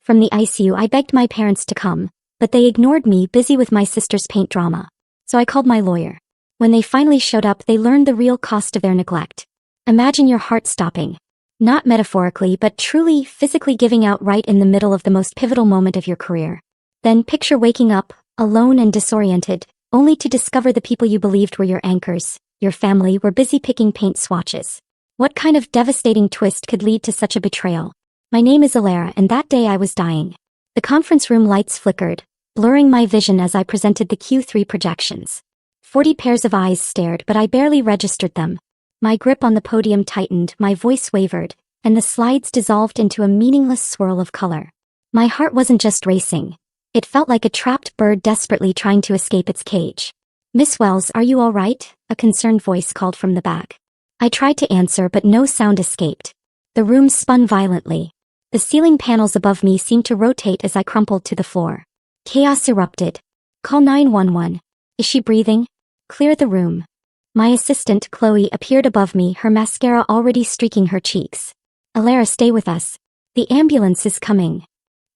From the ICU, I begged my parents to come, but they ignored me, busy with my sister's paint drama. So I called my lawyer. When they finally showed up, they learned the real cost of their neglect. Imagine your heart stopping. Not metaphorically, but truly, physically giving out right in the middle of the most pivotal moment of your career. Then picture waking up, alone and disoriented, only to discover the people you believed were your anchors, your family, were busy picking paint swatches. What kind of devastating twist could lead to such a betrayal? My name is Alara, and that day I was dying. The conference room lights flickered, blurring my vision as I presented the Q3 projections. 40 pairs of eyes stared, but I barely registered them. My grip on the podium tightened, my voice wavered, and the slides dissolved into a meaningless swirl of color. My heart wasn't just racing. It felt like a trapped bird desperately trying to escape its cage. "Miss Wells, are you all right?" a concerned voice called from the back. I tried to answer, but no sound escaped. The room spun violently. The ceiling panels above me seemed to rotate as I crumpled to the floor. Chaos erupted. "Call 911. Is she breathing? Clear the room." My assistant, Chloe, appeared above me, her mascara already streaking her cheeks. "Alara, stay with us. The ambulance is coming."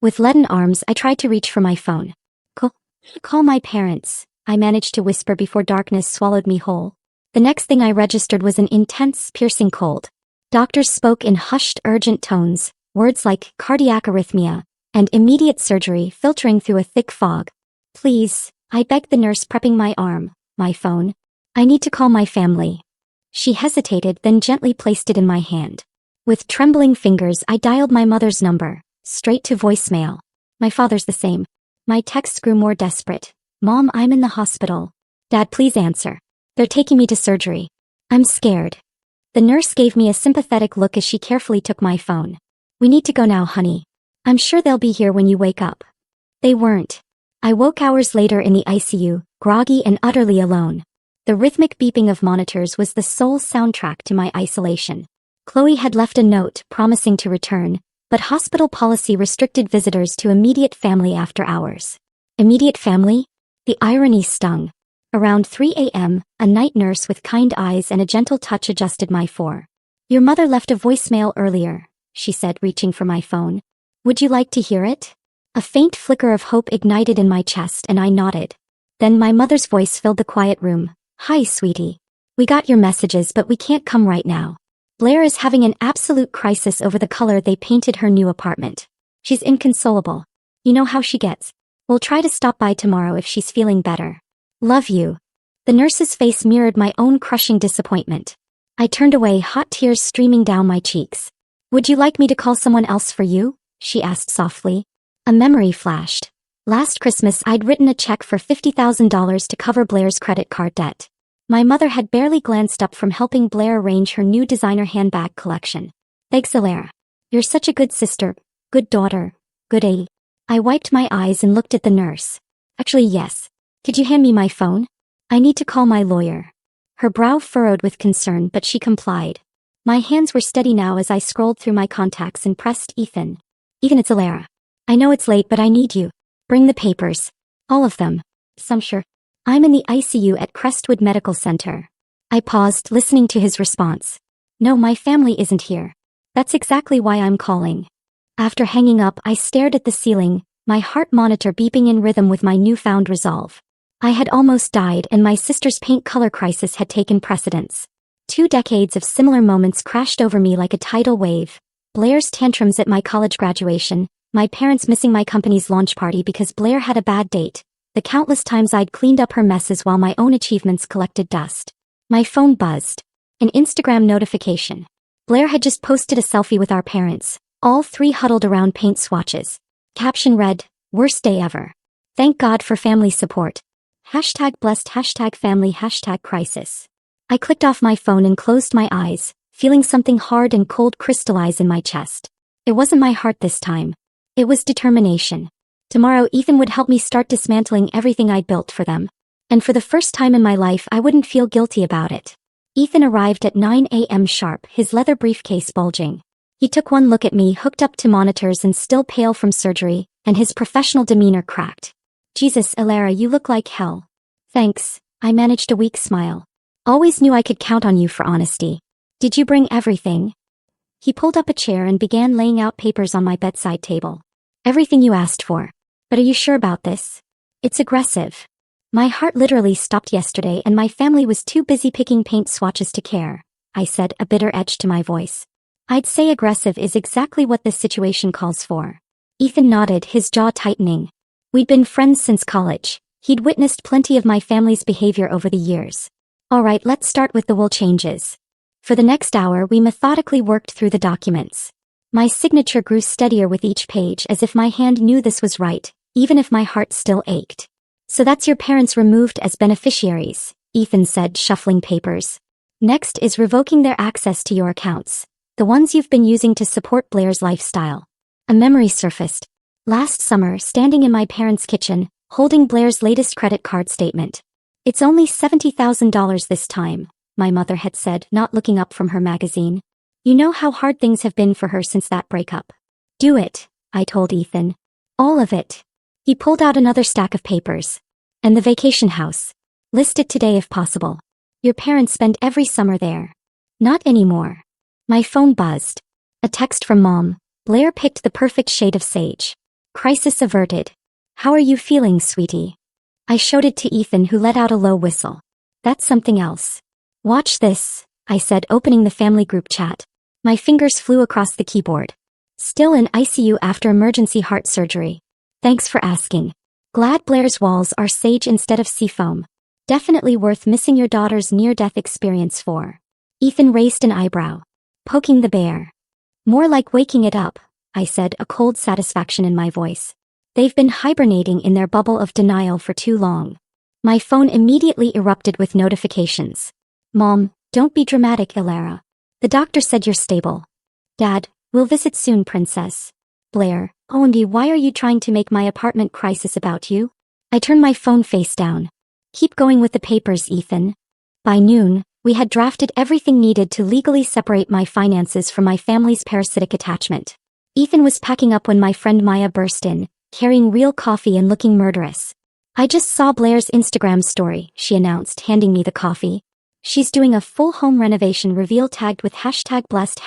With leaden arms, I tried to reach for my phone. Call my parents," I managed to whisper before darkness swallowed me whole. The next thing I registered was an intense, piercing cold. Doctors spoke in hushed, urgent tones, words like cardiac arrhythmia and immediate surgery filtering through a thick fog. "Please," I begged the nurse, prepping my arm, my phone. "I need to call my family." She hesitated, then gently placed it in my hand. With trembling fingers, I dialed my mother's number, straight to voicemail. My father's the same. My text grew more desperate. "Mom, I'm in the hospital." "Dad, please answer. They're taking me to surgery." "I'm scared." The nurse gave me a sympathetic look as she carefully took my phone. "We need to go now, honey. I'm sure they'll be here when you wake up." They weren't. I woke hours later in the ICU, groggy and utterly alone. The rhythmic beeping of monitors was the sole soundtrack to my isolation. Chloe had left a note promising to return, but hospital policy restricted visitors to immediate family after hours. Immediate family? The irony stung. Around 3 a.m., a night nurse with kind eyes and a gentle touch adjusted my "4. Your mother left a voicemail earlier," she said, reaching for my phone. "Would you like to hear it?" A faint flicker of hope ignited in my chest, and I nodded. Then my mother's voice filled the quiet room. "Hi, sweetie. We got your messages, but we can't come right now. Blair is having an absolute crisis over the color they painted her new apartment. She's inconsolable. You know how she gets. We'll try to stop by tomorrow if she's feeling better. Love you." The nurse's face mirrored my own crushing disappointment. I turned away, hot tears streaming down my cheeks. "Would you like me to call someone else for you?" she asked softly. A memory flashed. Last Christmas, I'd written a check for $50,000 to cover Blair's credit card debt. My mother had barely glanced up from helping Blair arrange her new designer handbag collection. "Thanks, Alara. You're such a good sister, good daughter, good aide." I wiped my eyes and looked at the nurse. "Actually, yes. Could you hand me my phone? I need to call my lawyer." Her brow furrowed with concern, but she complied. My hands were steady now as I scrolled through my contacts and pressed Ethan. "Ethan, it's Alara. I know it's late, but I need you. Bring the papers. All of them. Some sure. I'm in the ICU at Crestwood Medical Center." I paused, listening to his response. "No, my family isn't here. That's exactly why I'm calling." After hanging up, I stared at the ceiling, my heart monitor beeping in rhythm with my newfound resolve. I had almost died, and my sister's paint color crisis had taken precedence. 2 decades of similar moments crashed over me like a tidal wave. Blair's tantrums at my college graduation, my parents missing my company's launch party because Blair had a bad date, the countless times I'd cleaned up her messes while my own achievements collected dust. My phone buzzed. An Instagram notification. Blair had just posted a selfie with our parents, all 3 huddled around paint swatches. Caption read, "Worst day ever. Thank God for family support. #blessed, #family, #crisis." I clicked off my phone and closed my eyes, feeling something hard and cold crystallize in my chest. It wasn't my heart this time. It was determination. Tomorrow Ethan would help me start dismantling everything I'd built for them. And for the first time in my life, I wouldn't feel guilty about it. Ethan arrived at 9 a.m. sharp, his leather briefcase bulging. He took one look at me, hooked up to monitors and still pale from surgery, and his professional demeanor cracked. "Jesus, Alara, you look like hell." "Thanks," I managed a weak smile. "Always knew I could count on you for honesty. Did you bring everything?" He pulled up a chair and began laying out papers on my bedside table. Everything you asked for. But are you sure about this? It's aggressive. My heart literally stopped yesterday and my family was too busy picking paint swatches to care, I said, a bitter edge to my voice. I'd say aggressive is exactly what this situation calls for. Ethan nodded, his jaw tightening. We'd been friends since college. He'd witnessed plenty of my family's behavior over the years. All right, let's start with the will changes. For the next hour, we methodically worked through the documents. My signature grew steadier with each page as if my hand knew this was right, even if my heart still ached. So that's your parents removed as beneficiaries, Ethan said, shuffling papers. Next is revoking their access to your accounts, the ones you've been using to support Blair's lifestyle. A memory surfaced. Last summer, standing in my parents' kitchen, holding Blair's latest credit card statement. It's only $70,000 this time, my mother had said, not looking up from her magazine. You know how hard things have been for her since that breakup. Do it, I told Ethan. All of it. He pulled out another stack of papers. And the vacation house. List it today if possible. Your parents spend every summer there. Not anymore. My phone buzzed. A text from Mom. Blair picked the perfect shade of sage. Crisis averted. How are you feeling, sweetie? I showed it to Ethan, who let out a low whistle. That's something else. Watch this, I said, opening the family group chat. My fingers flew across the keyboard. Still in ICU after emergency heart surgery. Thanks for asking. Glad Blair's walls are sage instead of seafoam. Definitely worth missing your daughter's near-death experience for. Ethan raised an eyebrow. Poking the bear. More like waking it up, I said, a cold satisfaction in my voice. They've been hibernating in their bubble of denial for too long. My phone immediately erupted with notifications. Mom, don't be dramatic, Ilara. The doctor said you're stable. Dad, we'll visit soon, princess. Blair, OMG, why are you trying to make my apartment crisis about you? I turned my phone face down. Keep going with the papers, Ethan. By noon, we had drafted everything needed to legally separate my finances from my family's parasitic attachment. Ethan was packing up when my friend Maya burst in, carrying real coffee and looking murderous. I just saw Blair's Instagram story, she announced, handing me the coffee. She's doing a full home renovation reveal tagged with #blessed,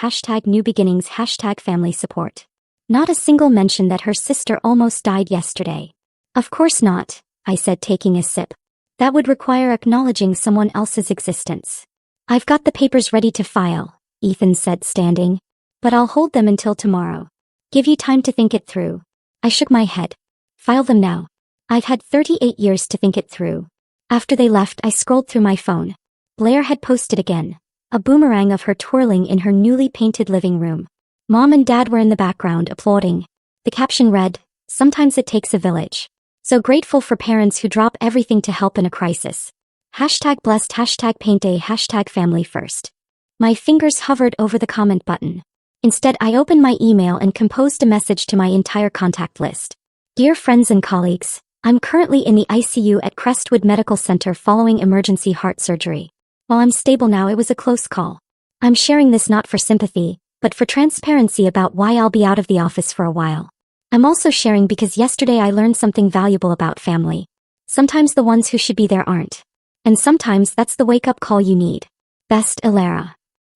#new beginnings, #family support. Not a single mention that her sister almost died yesterday. Of course not, I said, taking a sip. That would require acknowledging someone else's existence. I've got the papers ready to file, Ethan said, standing. But I'll hold them until tomorrow. Give you time to think it through. I shook my head. File them now. I've had 38 years to think it through. After they left, I scrolled through my phone. Blair had posted again. A boomerang of her twirling in her newly painted living room. Mom and Dad were in the background applauding. The caption read, "Sometimes it takes a village. So grateful for parents who drop everything to help in a crisis. #blessed, #paint day, #family first." My fingers hovered over the comment button. Instead, I opened my email and composed a message to my entire contact list. Dear friends and colleagues, I'm currently in the ICU at Crestwood Medical Center following emergency heart surgery. While I'm stable now, it was a close call. I'm sharing this not for sympathy, but for transparency about why I'll be out of the office for a while. I'm also sharing because yesterday I learned something valuable about family. Sometimes the ones who should be there aren't. And sometimes that's the wake-up call you need. Best, Ilara.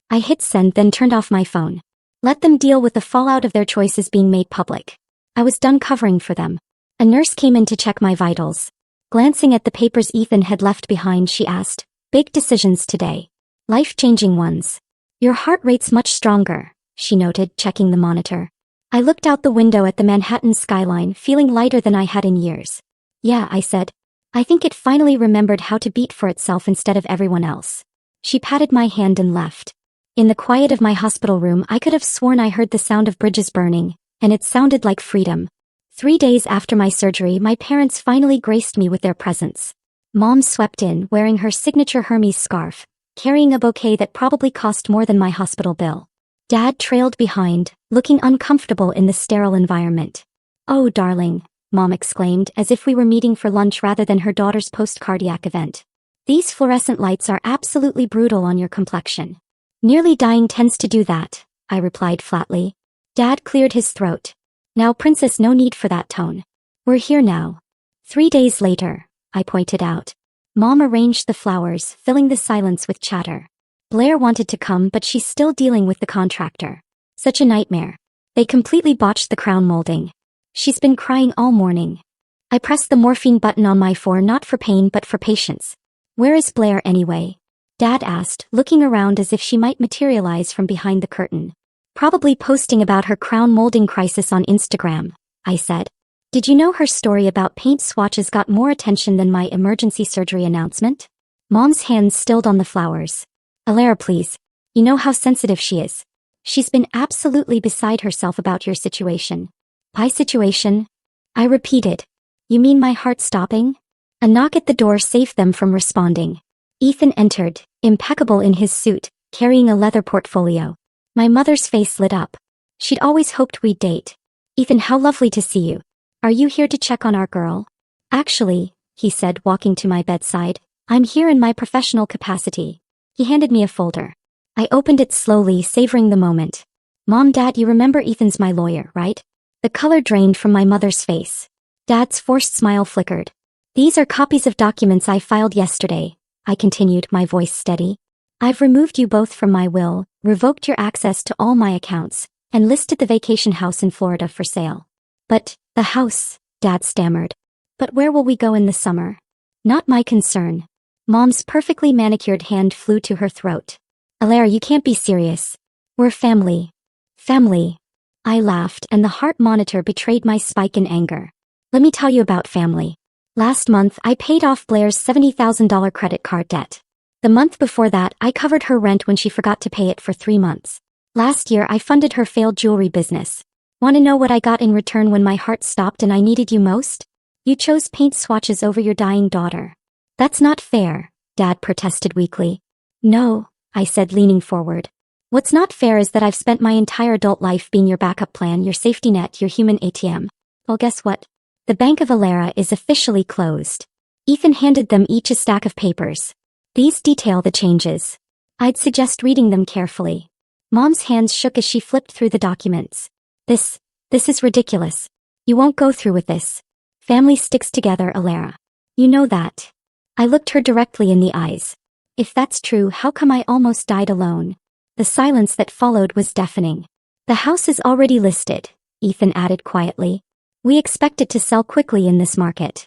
I hit send, then turned off my phone. Let them deal with the fallout of their choices being made public. I was done covering for them. A nurse came in to check my vitals. Glancing at the papers Ethan had left behind, she asked, "Big decisions today. Life-changing ones. Your heart rate's much stronger," she noted, checking the monitor. I looked out the window at the Manhattan skyline, feeling lighter than I had in years. Yeah, I said. I think it finally remembered how to beat for itself instead of everyone else. She patted my hand and left. In the quiet of my hospital room, I could have sworn I heard the sound of bridges burning, and it sounded like freedom. 3 days after my surgery, my parents finally graced me with their presence. Mom swept in, wearing her signature Hermes scarf, carrying a bouquet that probably cost more than my hospital bill. Dad trailed behind, looking uncomfortable in the sterile environment. "Oh, darling," Mom exclaimed, as if we were meeting for lunch rather than her daughter's post-cardiac event. "These fluorescent lights are absolutely brutal on your complexion." "Nearly dying tends to do that," I replied flatly. Dad cleared his throat. "Now, princess, no need for that tone. We're here now." 3 days later, I pointed out. Mom arranged the flowers, filling the silence with chatter. Blair wanted to come, but she's still dealing with the contractor. Such a nightmare. They completely botched the crown molding. She's been crying all morning. I pressed the morphine button on my phone, not for pain but for patience. Where is Blair anyway? Dad asked, looking around as if she might materialize from behind the curtain. Probably posting about her crown molding crisis on Instagram, I said. Did you know her story about paint swatches got more attention than my emergency surgery announcement? Mom's hands stilled on the flowers. Alara, please. You know how sensitive she is. She's been absolutely beside herself about your situation. My situation? I repeated. You mean my heart stopping? A knock at the door saved them from responding. Ethan entered, impeccable in his suit, carrying a leather portfolio. My mother's face lit up. She'd always hoped we'd date. Ethan, how lovely to see you. Are you here to check on our girl? Actually, he said, walking to my bedside, I'm here in my professional capacity. He handed me a folder. I opened it slowly, savoring the moment. Mom, Dad, you remember Ethan's my lawyer, right? The color drained from my mother's face. Dad's forced smile flickered. These are copies of documents I filed yesterday, I continued, my voice steady. I've removed you both from my will, revoked your access to all my accounts, and listed the vacation house in Florida for sale. But, the house, Dad stammered. But where will we go in the summer? Not my concern. Mom's perfectly manicured hand flew to her throat. Alara, you can't be serious. We're family. Family. I laughed, and the heart monitor betrayed my spike in anger. Let me tell you about family. Last month, I paid off Blair's $70,000 credit card debt. The month before that, I covered her rent when she forgot to pay it for 3 months. Last year, I funded her failed jewelry business. Want to know what I got in return when my heart stopped and I needed you most? You chose paint swatches over your dying daughter. That's not fair, Dad protested weakly. No, I said, leaning forward. What's not fair is that I've spent my entire adult life being your backup plan, your safety net, your human ATM. Well, guess what? The Bank of Alara is officially closed. Ethan handed them each a stack of papers. These detail the changes. I'd suggest reading them carefully. Mom's hands shook as she flipped through the documents. This is ridiculous. You won't go through with this. Family sticks together, Alara. You know that. I looked her directly in the eyes. If that's true, how come I almost died alone? The silence that followed was deafening. The house is already listed, Ethan added quietly. We expect it to sell quickly in this market.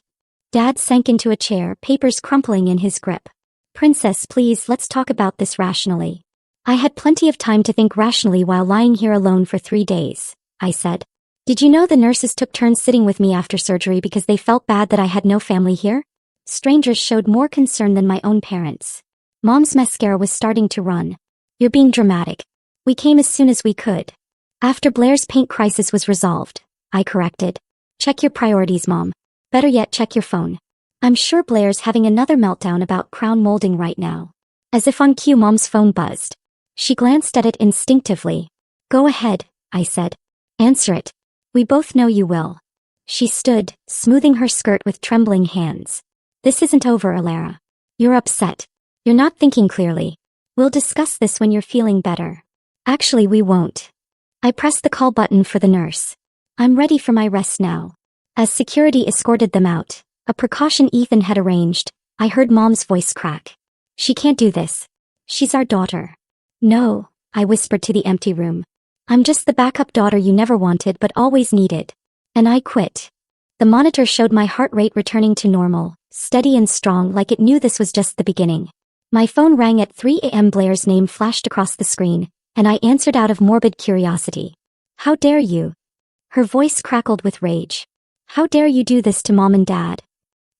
Dad sank into a chair, papers crumpling in his grip. Princess, please, let's talk about this rationally. I had plenty of time to think rationally while lying here alone for 3 days, I said. Did you know the nurses took turns sitting with me after surgery because they felt bad that I had no family here? Strangers showed more concern than my own parents. Mom's mascara was starting to run. You're being dramatic. We came as soon as we could. After Blair's paint crisis was resolved, I corrected. Check your priorities, Mom. Better yet, check your phone. I'm sure Blair's having another meltdown about crown molding right now. As if on cue, Mom's phone buzzed. She glanced at it instinctively. Go ahead, I said. Answer it. We both know you will. She stood, smoothing her skirt with trembling hands. This isn't over, Alara. You're upset. You're not thinking clearly. We'll discuss this when you're feeling better. Actually, we won't. I pressed the call button for the nurse. I'm ready for my rest now. As security escorted them out, a precaution Ethan had arranged, I heard Mom's voice crack. She can't do this. She's our daughter. No, I whispered to the empty room. I'm just the backup daughter you never wanted but always needed. And I quit. The monitor showed my heart rate returning to normal, steady and strong, like it knew this was just the beginning. My phone rang at 3 a.m. Blair's name flashed across the screen, and I answered out of morbid curiosity. How dare you? Her voice crackled with rage. How dare you do this to Mom and Dad?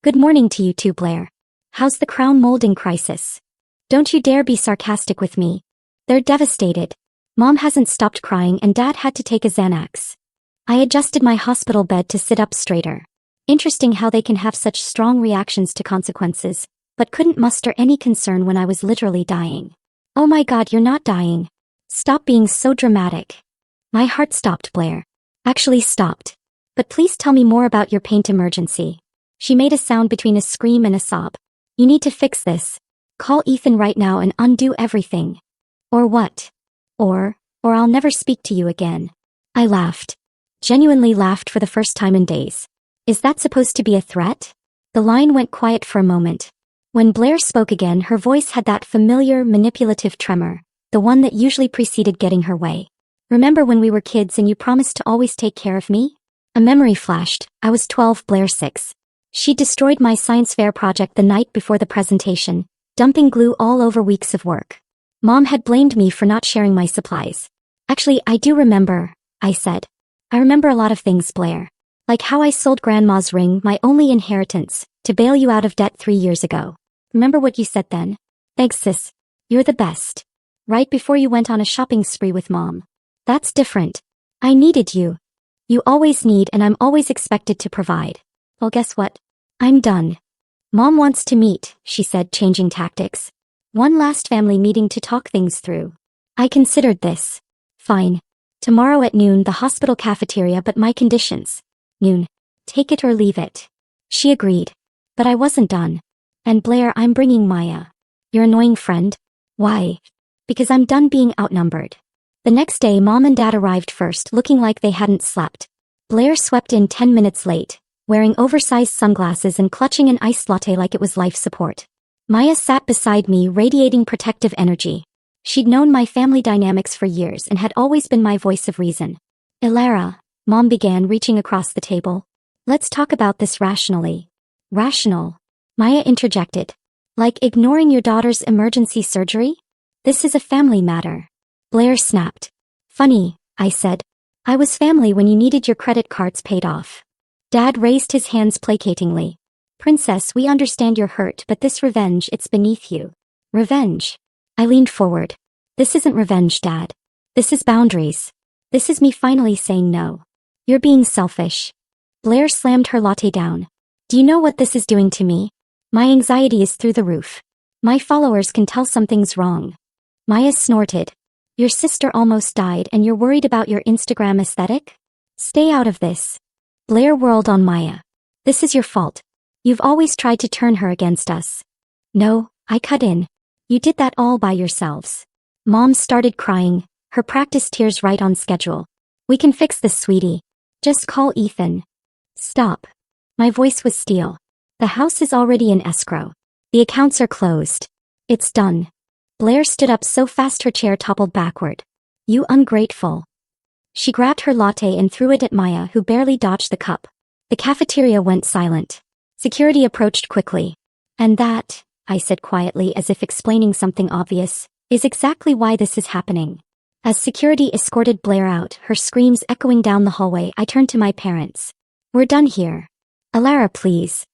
Good morning to you too, Blair. How's the crown molding crisis? Don't you dare be sarcastic with me. They're devastated. Mom hasn't stopped crying and Dad had to take a Xanax. I adjusted my hospital bed to sit up straighter. Interesting how they can have such strong reactions to consequences, but couldn't muster any concern when I was literally dying. Oh my God, you're not dying. Stop being so dramatic. My heart stopped, Blair. Actually stopped. But please tell me more about your paint emergency. She made a sound between a scream and a sob. You need to fix this. Call Ethan right now and undo everything. Or what? Or I'll never speak to you again. I laughed. Genuinely laughed for the first time in days. Is that supposed to be a threat? The line went quiet for a moment. When Blair spoke again, her voice had that familiar, manipulative tremor, the one that usually preceded getting her way. Remember when we were kids and you promised to always take care of me? A memory flashed. I was 12, Blair 6. She destroyed my science fair project the night before the presentation, dumping glue all over weeks of work. Mom had blamed me for not sharing my supplies. Actually, I do remember, I said. I remember a lot of things, Blair. Like how I sold Grandma's ring, my only inheritance, to bail you out of debt 3 years ago. Remember what you said then? Thanks, sis. You're the best. Right before you went on a shopping spree with Mom. That's different. I needed you. You always need and I'm always expected to provide. Well, guess what? I'm done. Mom wants to meet, she said, changing tactics. One last family meeting to talk things through. I considered this. Fine. Tomorrow at noon, the hospital cafeteria, but my conditions. Noon. Take it or leave it. She agreed. But I wasn't done. And Blair, I'm bringing Maya. Your annoying friend? Why? Because I'm done being outnumbered. The next day, Mom and Dad arrived first, looking like they hadn't slept. Blair swept in 10 minutes late, wearing oversized sunglasses and clutching an iced latte like it was life support. Maya sat beside me, radiating protective energy. She'd known my family dynamics for years and had always been my voice of reason. Ilara, Mom began, reaching across the table. Let's talk about this rationally. Rational? Maya interjected. Like ignoring your daughter's emergency surgery? This is a family matter. Blair snapped. Funny, I said. I was family when you needed your credit cards paid off. Dad raised his hands placatingly. Princess, we understand you're hurt, but this revenge, it's beneath you. Revenge? I leaned forward. This isn't revenge, Dad. This is boundaries. This is me finally saying no. You're being selfish. Blair slammed her latte down. Do you know what this is doing to me? My anxiety is through the roof. My followers can tell something's wrong. Maya snorted. Your sister almost died and you're worried about your Instagram aesthetic? Stay out of this. Blair whirled on Maya. This is your fault. You've always tried to turn her against us. No, I cut in. You did that all by yourselves. Mom started crying, her practice tears right on schedule. We can fix this, sweetie. Just call Ethan. Stop. My voice was steel. The house is already in escrow. The accounts are closed. It's done. Blair stood up so fast her chair toppled backward. You ungrateful. She grabbed her latte and threw it at Maya, who barely dodged the cup. The cafeteria went silent. Security approached quickly. And that, I said quietly as if explaining something obvious, is exactly why this is happening. As security escorted Blair out, her screams echoing down the hallway, I turned to my parents. We're done here. Ilara, please.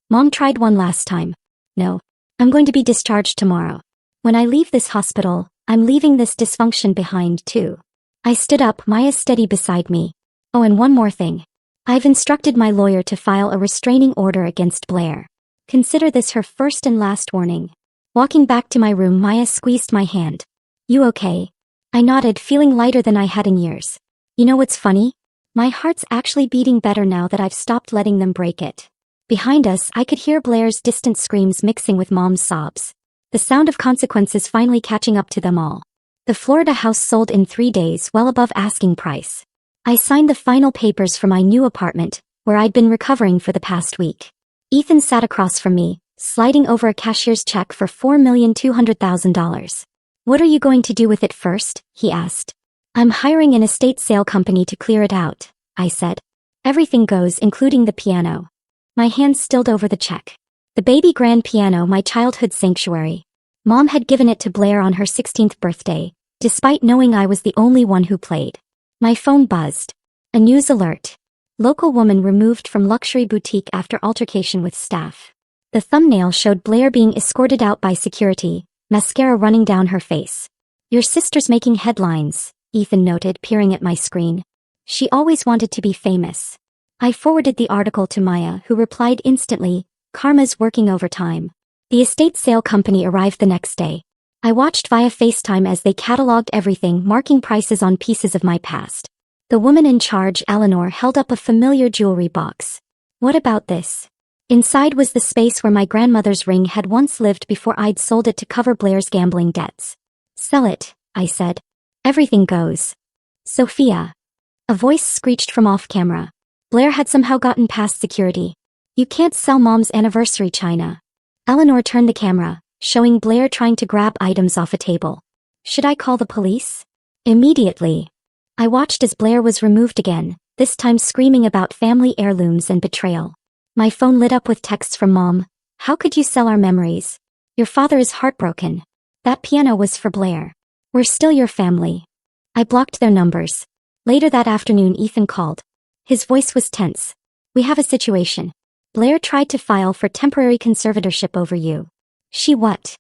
Mom tried one last time. No. I'm going to be discharged tomorrow. When I leave this hospital, I'm leaving this dysfunction behind too. I stood up, Maya steady beside me. Oh, and one more thing. I've instructed my lawyer to file a restraining order against Blair. Consider this her first and last warning. Walking back to my room, Maya squeezed my hand. You okay? I nodded, feeling lighter than I had in years. You know what's funny? My heart's actually beating better now that I've stopped letting them break it. Behind us, I could hear Blair's distant screams mixing with Mom's sobs. The sound of consequences finally catching up to them all. The Florida house sold in 3 days, well above asking price. I signed the final papers for my new apartment, where I'd been recovering for the past week. Ethan sat across from me, sliding over a cashier's check for $4,200,000. What are you going to do with it first? He asked. I'm hiring an estate sale company to clear it out, I said. Everything goes, including the piano. My hands stilled over the check. The baby grand piano, my childhood sanctuary. Mom had given it to Blair on her 16th birthday, despite knowing I was the only one who played. My phone buzzed. A news alert. Local woman removed from luxury boutique after altercation with staff. The thumbnail showed Blair being escorted out by security, mascara running down her face. Your sister's making headlines, Ethan noted, peering at my screen. She always wanted to be famous. I forwarded the article to Maya, who replied instantly, Karma's working overtime. The estate sale company arrived the next day. I watched via FaceTime as they cataloged everything, marking prices on pieces of my past. The woman in charge, Eleanor, held up a familiar jewelry box. What about this? Inside was the space where my grandmother's ring had once lived before I'd sold it to cover Blair's gambling debts. Sell it, I said. Everything goes. Sophia. A voice screeched from off-camera. Blair had somehow gotten past security. You can't sell Mom's anniversary china. Eleanor turned the camera, showing Blair trying to grab items off a table. Should I call the police? Immediately. I watched as Blair was removed again, this time screaming about family heirlooms and betrayal. My phone lit up with texts from Mom. How could you sell our memories? Your father is heartbroken. That piano was for Blair. We're still your family. I blocked their numbers. Later that afternoon, Ethan called. His voice was tense. We have a situation. Blair tried to file for temporary conservatorship over you. She what?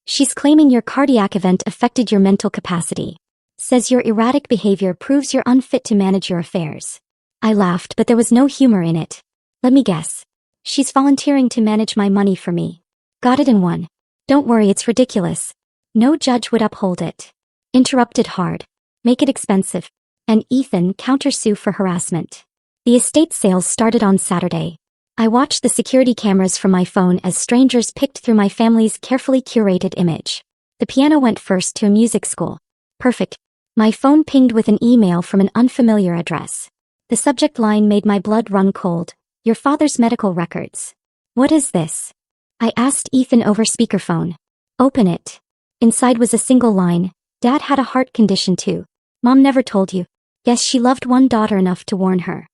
She's claiming your cardiac event affected your mental capacity. Says your erratic behavior proves you're unfit to manage your affairs. I laughed, but there was no humor in it. Let me guess. She's volunteering to manage my money for me. Got it in one. Don't worry, it's ridiculous. No judge would uphold it. Interrupted hard. Make it expensive. And Ethan countersue for harassment. The estate sales started on Saturday. I watched the security cameras from my phone as strangers picked through my family's carefully curated image. The piano went first to a music school. Perfect. My phone pinged with an email from an unfamiliar address. The subject line made my blood run cold. Your father's medical records. What is this? I asked Ethan over speakerphone. Open it. Inside was a single line. Dad had a heart condition too. Mom never told you. Yes, she loved one daughter enough to warn her.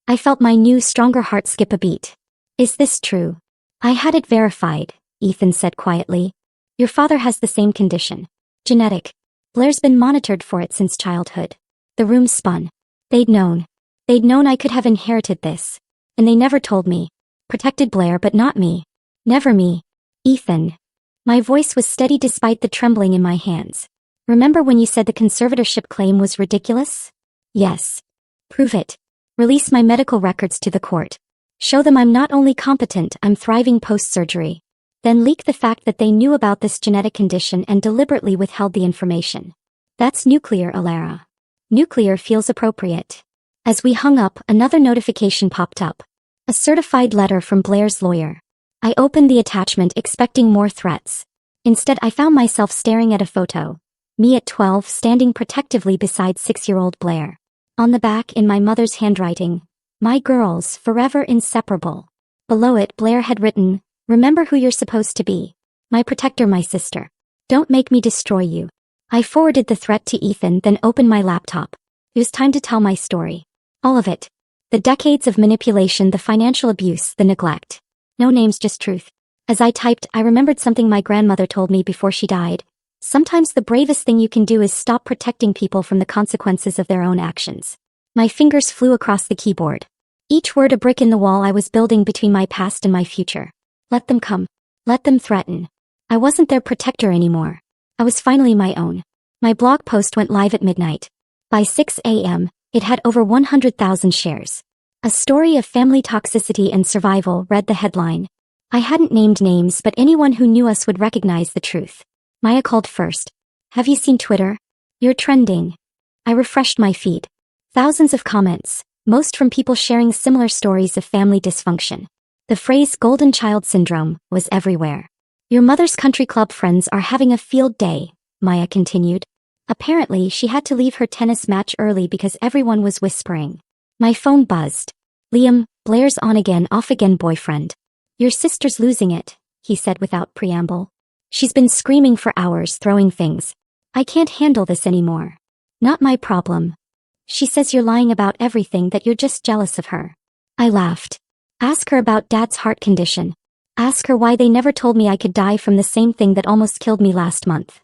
I felt my new, stronger heart skip a beat. Is this true? I had it verified, Ethan said quietly. Your father has the same condition. Genetic. Blair's been monitored for it since childhood. The room spun. They'd known. They'd known I could have inherited this. And they never told me. Protected Blair, but not me. Never me. Ethan. My voice was steady despite the trembling in my hands. Remember when you said the conservatorship claim was ridiculous? Yes. Prove it. Release my medical records to the court. Show them I'm not only competent, I'm thriving post-surgery. Then leak the fact that they knew about this genetic condition and deliberately withheld the information. That's nuclear, Alara. Nuclear feels appropriate. As we hung up, another notification popped up. A certified letter from Blair's lawyer. I opened the attachment expecting more threats. Instead, I found myself staring at a photo. Me at 12 standing protectively beside 6-year-old Blair. On the back, in my mother's handwriting, my girls, forever inseparable. Below it, Blair had written, remember who you're supposed to be. My protector, my sister. Don't make me destroy you. I forwarded the threat to Ethan, then opened my laptop. It was time to tell my story. All of it. The decades of manipulation, the financial abuse, the neglect. No names, just truth. As I typed, I remembered something my grandmother told me before she died. Sometimes the bravest thing you can do is stop protecting people from the consequences of their own actions. My fingers flew across the keyboard. Each word a brick in the wall I was building between my past and my future. Let them come. Let them threaten. I wasn't their protector anymore. I was finally my own. My blog post went live at midnight. By 6 a.m., it had over 100,000 shares. A story of family toxicity and survival, read the headline. I hadn't named names, but anyone who knew us would recognize the truth. Maya called first. Have you seen Twitter? You're trending. I refreshed my feed. Thousands of comments, most from people sharing similar stories of family dysfunction. The phrase golden child syndrome was everywhere. Your mother's country club friends are having a field day, Maya continued. Apparently, she had to leave her tennis match early because everyone was whispering. My phone buzzed. Liam, Blair's on again, off again boyfriend. Your sister's losing it, he said without preamble. She's been screaming for hours, throwing things. I can't handle this anymore. Not my problem. She says you're lying about everything, that you're just jealous of her. I laughed. Ask her about Dad's heart condition. Ask her why they never told me I could die from the same thing that almost killed me last month.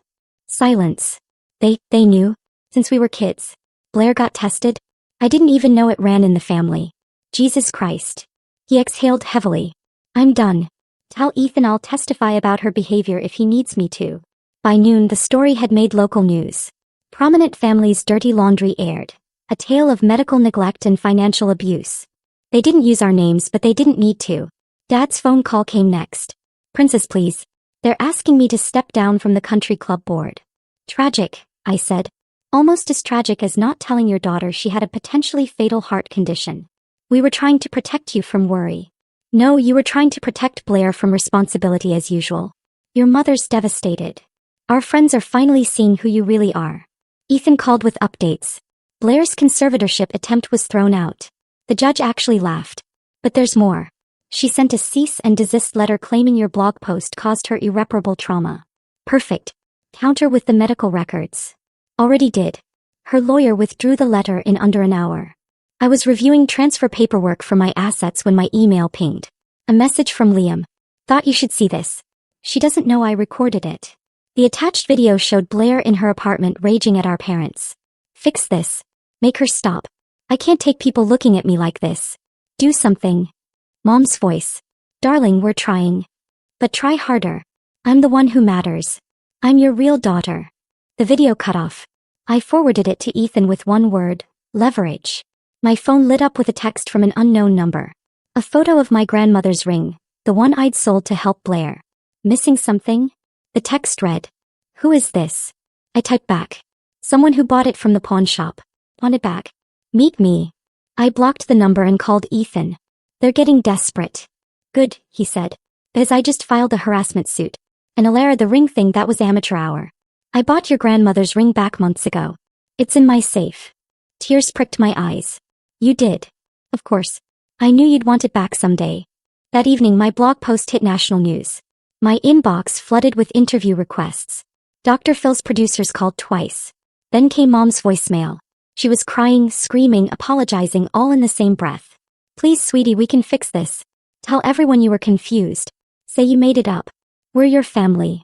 Silence. They knew. Since we were kids. Blair got tested. I didn't even know it ran in the family. Jesus Christ. He exhaled heavily. I'm done. Tell Ethan I'll testify about her behavior if he needs me to. By noon, the story had made local news. Prominent families' dirty laundry aired. A tale of medical neglect and financial abuse. They didn't use our names, but they didn't need to. Dad's phone call came next. Princess, please. They're asking me to step down from the country club board. Tragic, I said. Almost as tragic as not telling your daughter she had a potentially fatal heart condition. We were trying to protect you from worry. No, you were trying to protect Blair from responsibility as usual. Your mother's devastated. Our friends are finally seeing who you really are. Ethan called with updates. Blair's conservatorship attempt was thrown out. The judge actually laughed. But there's more. She sent a cease and desist letter claiming your blog post caused her irreparable trauma. Perfect. Counter with the medical records. Already did. Her lawyer withdrew the letter in under an hour. I was reviewing transfer paperwork for my assets when my email pinged. A message from Liam. Thought you should see this. She doesn't know I recorded it. The attached video showed Blair in her apartment raging at our parents. Fix this. Make her stop. I can't take people looking at me like this. Do something. Mom's voice. Darling, we're trying. But try harder. I'm the one who matters. I'm your real daughter. The video cut off. I forwarded it to Ethan with one word, leverage. My phone lit up with a text from an unknown number. A photo of my grandmother's ring, the one I'd sold to help Blair. Missing something? The text read. Who is this? I typed back. Someone who bought it from the pawn shop. Want it back? Meet me. I blocked the number and called Ethan. They're getting desperate. Good, he said. As I just filed a harassment suit. And Alara, the ring thing, that was amateur hour. I bought your grandmother's ring back months ago. It's in my safe. Tears pricked my eyes. You did. Of course. I knew you'd want it back someday. That evening my blog post hit national news. My inbox flooded with interview requests. Dr. Phil's producers called twice. Then came Mom's voicemail. She was crying, screaming, apologizing, all in the same breath. Please, sweetie, we can fix this. Tell everyone you were confused. Say you made it up. We're your family.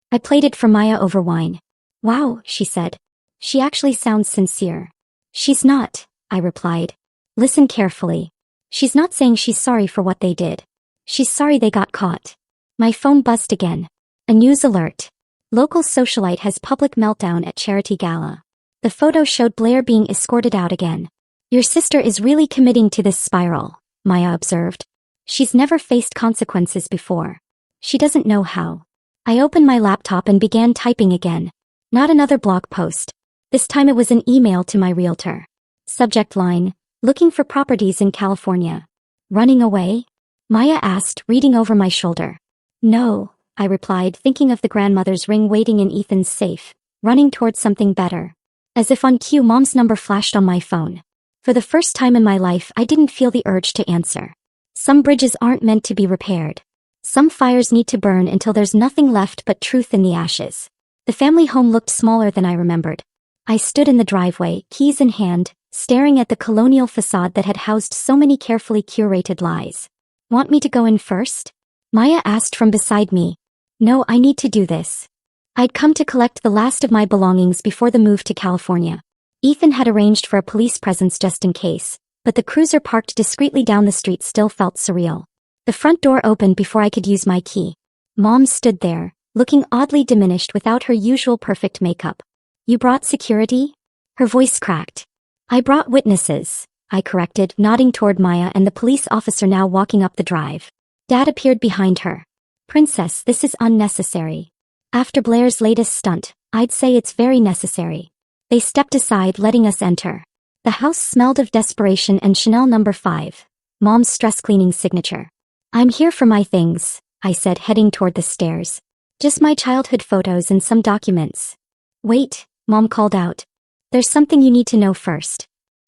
I played it for Maya over wine. Wow, she said. She actually sounds sincere. She's not, I replied. Listen carefully. She's not saying she's sorry for what they did. She's sorry they got caught. My phone buzzed again. A news alert. Local socialite has public meltdown at charity gala. The photo showed Blair being escorted out again. Your sister is really committing to this spiral, Maya observed. She's never faced consequences before. She doesn't know how. I opened my laptop and began typing again. Not another blog post. This time it was an email to my realtor. Subject line, looking for properties in California. Running away? Maya asked, reading over my shoulder. No, I replied, thinking of the grandmother's ring waiting in Ethan's safe, running towards something better. As if on cue, Mom's number flashed on my phone. For the first time in my life, I didn't feel the urge to answer. Some bridges aren't meant to be repaired. Some fires need to burn until there's nothing left but truth in the ashes. The family home looked smaller than I remembered. I stood in the driveway, keys in hand, staring at the colonial facade that had housed so many carefully curated lies. Want me to go in first? Maya asked from beside me. No, I need to do this. I'd come to collect the last of my belongings before the move to California. Ethan had arranged for a police presence just in case, but the cruiser parked discreetly down the street still felt surreal. The front door opened before I could use my key. Mom stood there, looking oddly diminished without her usual perfect makeup. You brought security? Her voice cracked. I brought witnesses, I corrected, nodding toward Maya and the police officer now walking up the drive. Dad appeared behind her. Princess, this is unnecessary. After Blair's latest stunt, I'd say it's very necessary. They stepped aside, letting us enter. The house smelled of desperation and Chanel No. 5, Mom's stress cleaning signature. I'm here for my things, I said, heading toward the stairs. Just my childhood photos and some documents. Wait, Mom called out. There's something you need to know first.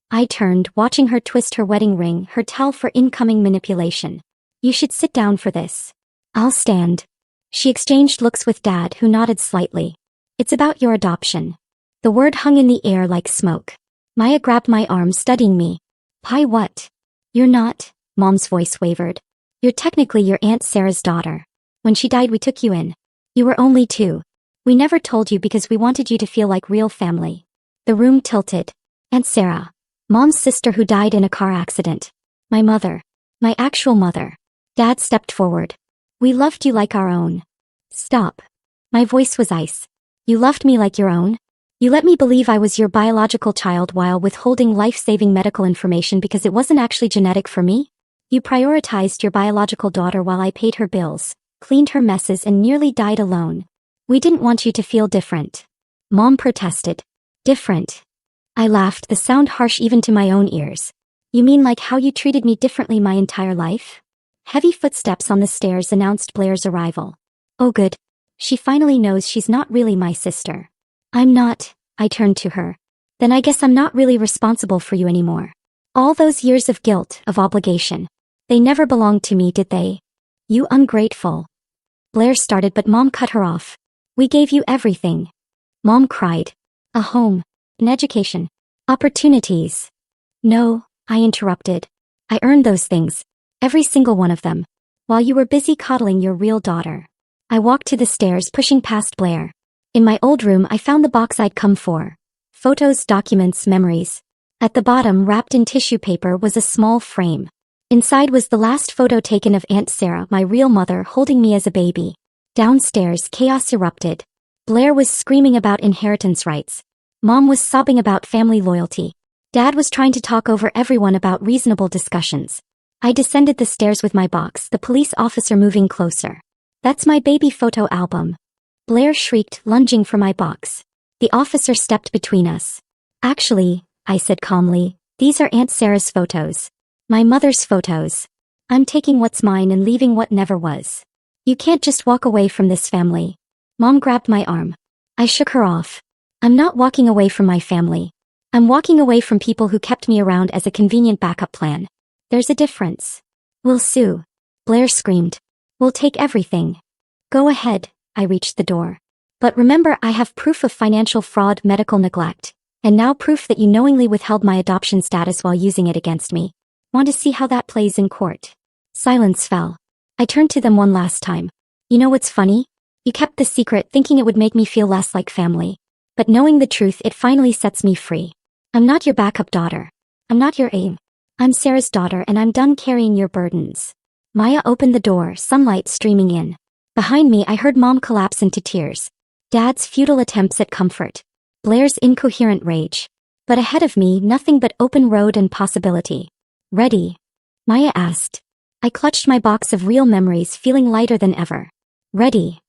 I turned, watching her twist her wedding ring, her towel for incoming manipulation. You should sit down for this. I'll stand. She exchanged looks with Dad, who nodded slightly. It's about your adoption. The word hung in the air like smoke. Maya grabbed my arm, studying me. Pie what? You're not, Mom's voice wavered. You're technically your Aunt Sarah's daughter. When she died, we took you in. You were only 2. We never told you because we wanted you to feel like real family. The room tilted. Aunt Sarah. Mom's sister who died in a car accident. My mother. My actual mother. Dad stepped forward. We loved you like our own. Stop. My voice was ice. You loved me like your own? You let me believe I was your biological child while withholding life-saving medical information because it wasn't actually genetic for me? You prioritized your biological daughter while I paid her bills, cleaned her messes, and nearly died alone. We didn't want you to feel different. Mom protested. Different. I laughed, the sound harsh even to my own ears. You mean like how you treated me differently my entire life? Heavy footsteps on the stairs announced Blair's arrival. Oh good. She finally knows she's not really my sister. I'm not, I turned to her. Then I guess I'm not really responsible for you anymore. All those years of guilt, of obligation. They never belonged to me, did they? You ungrateful. Blair started, but Mom cut her off. We gave you everything. Mom cried. A home. An education. Opportunities. No, I interrupted. I earned those things. Every single one of them. While you were busy coddling your real daughter. I walked to the stairs, pushing past Blair. In my old room, I found the box I'd come for. Photos, documents, memories. At the bottom, wrapped in tissue paper, was a small frame. Inside was the last photo taken of Aunt Sarah, my real mother, holding me as a baby. Downstairs, chaos erupted. Blair was screaming about inheritance rights. Mom was sobbing about family loyalty. Dad was trying to talk over everyone about reasonable discussions. I descended the stairs with my box, the police officer moving closer. That's my baby photo album. Blair shrieked, lunging for my box. The officer stepped between us. Actually, I said calmly, these are Aunt Sarah's photos. My mother's photos. I'm taking what's mine and leaving what never was. You can't just walk away from this family. Mom grabbed my arm. I shook her off. I'm not walking away from my family. I'm walking away from people who kept me around as a convenient backup plan. There's a difference. We'll sue. Blair screamed. We'll take everything. Go ahead, I reached the door. But remember, I have proof of financial fraud, medical neglect, and now proof that you knowingly withheld my adoption status while using it against me. Want to see how that plays in court? Silence fell. I turned to them one last time. You know what's funny? You kept the secret thinking it would make me feel less like family. But knowing the truth, it finally sets me free. I'm not your backup daughter. I'm not your aim. I'm Sarah's daughter, and I'm done carrying your burdens. Maya opened the door, sunlight streaming in. Behind me, I heard Mom collapse into tears. Dad's futile attempts at comfort. Blair's incoherent rage. But ahead of me, nothing but open road and possibility. Ready? Maya asked. I clutched my box of real memories, feeling lighter than ever. Ready.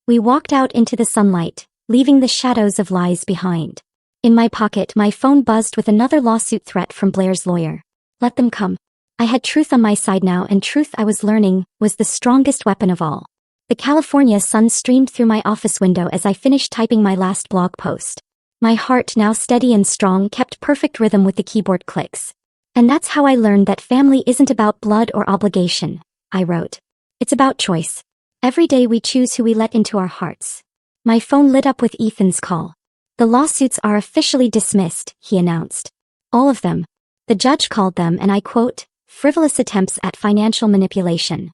We walked out into the sunlight, leaving the shadows of lies behind. In my pocket, my phone buzzed with another lawsuit threat from Blair's lawyer. Let them come. I had truth on my side now, and truth, I was learning, was the strongest weapon of all. The California sun streamed through my office window as I finished typing my last blog post. My heart, now steady and strong, kept perfect rhythm with the keyboard clicks. And that's how I learned that family isn't about blood or obligation, I wrote. It's about choice. Every day we choose who we let into our hearts. My phone lit up with Ethan's call. The lawsuits are officially dismissed, he announced. All of them. The judge called them, and I quote, frivolous attempts at financial manipulation.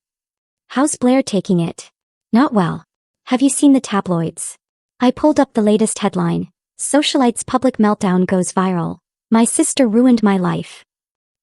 How's Blair taking it? Not well. Have you seen the tabloids? I pulled up the latest headline. Socialite's public meltdown goes viral. My sister ruined my life.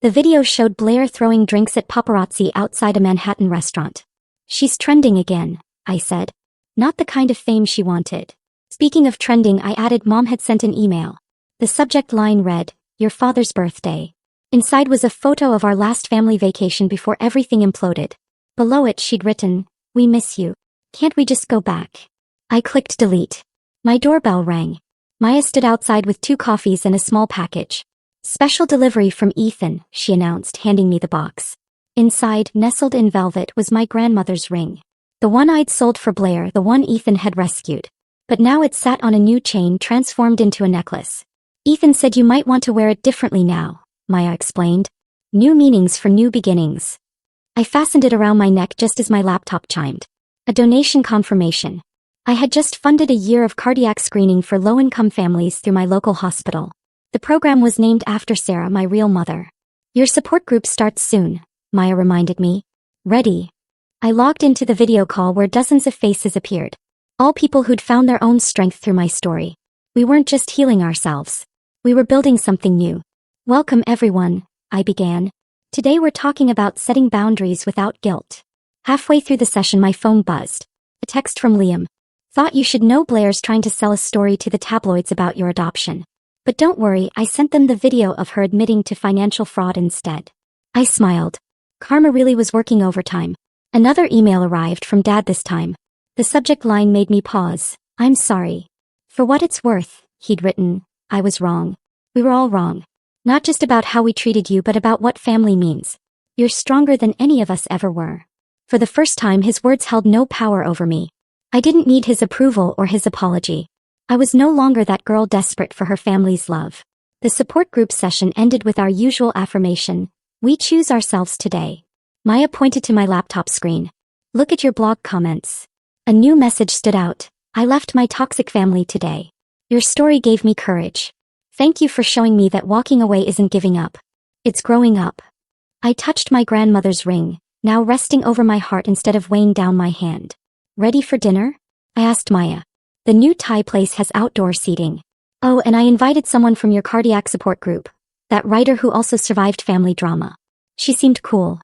The video showed Blair throwing drinks at paparazzi outside a Manhattan restaurant. She's trending again, I said. Not the kind of fame she wanted. Speaking of trending, I added Mom had sent an email. The subject line read, your father's birthday. Inside was a photo of our last family vacation before everything imploded. Below it she'd written, we miss you. Can't we just go back? I clicked delete. My doorbell rang. Maya stood outside with 2 coffees and a small package. Special delivery from Ethan, she announced, handing me the box. Inside, nestled in velvet, was my grandmother's ring. The one I'd sold for Blair, the one Ethan had rescued. But now it sat on a new chain, transformed into a necklace. Ethan said you might want to wear it differently now, Maya explained. New meanings for new beginnings. I fastened it around my neck just as my laptop chimed. A donation confirmation. I had just funded a year of cardiac screening for low-income families through my local hospital. The program was named after Sarah, my real mother. Your support group starts soon, Maya reminded me. Ready. I logged into the video call where dozens of faces appeared. All people who'd found their own strength through my story. We weren't just healing ourselves. We were building something new. Welcome everyone, I began. Today we're talking about setting boundaries without guilt. Halfway through the session my phone buzzed. A text from Liam. Thought you should know Blair's trying to sell a story to the tabloids about your adoption. But don't worry, I sent them the video of her admitting to financial fraud instead. I smiled. Karma really was working overtime. Another email arrived from Dad this time. The subject line made me pause. I'm sorry. For what it's worth, he'd written, I was wrong. We were all wrong. Not just about how we treated you, but about what family means. You're stronger than any of us ever were. For the first time, his words held no power over me. I didn't need his approval or his apology. I was no longer that girl desperate for her family's love. The support group session ended with our usual affirmation. We choose ourselves today. Maya pointed to my laptop screen. Look at your blog comments. A new message stood out. I left my toxic family today. Your story gave me courage. Thank you for showing me that walking away isn't giving up. It's growing up. I touched my grandmother's ring, now resting over my heart instead of weighing down my hand. Ready for dinner? I asked Maya. The new Thai place has outdoor seating. Oh, and I invited someone from your cardiac support group, that writer who also survived family drama. She seemed cool.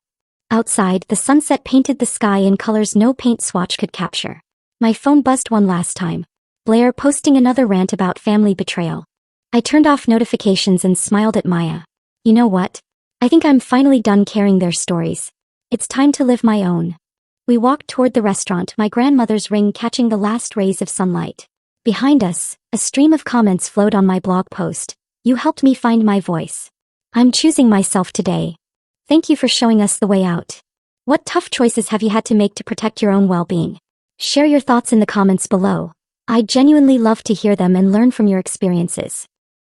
Outside, the sunset painted the sky in colors no paint swatch could capture. My phone buzzed one last time. Blair posting another rant about family betrayal. I turned off notifications and smiled at Maya. You know what? I think I'm finally done carrying their stories. It's time to live my own. We walked toward the restaurant, my grandmother's ring catching the last rays of sunlight. Behind us, a stream of comments flowed on my blog post. You helped me find my voice. I'm choosing myself today. Thank you for showing us the way out. What tough choices have you had to make to protect your own well-being? Share your thoughts in the comments below. I'd genuinely love to hear them and learn from your experiences.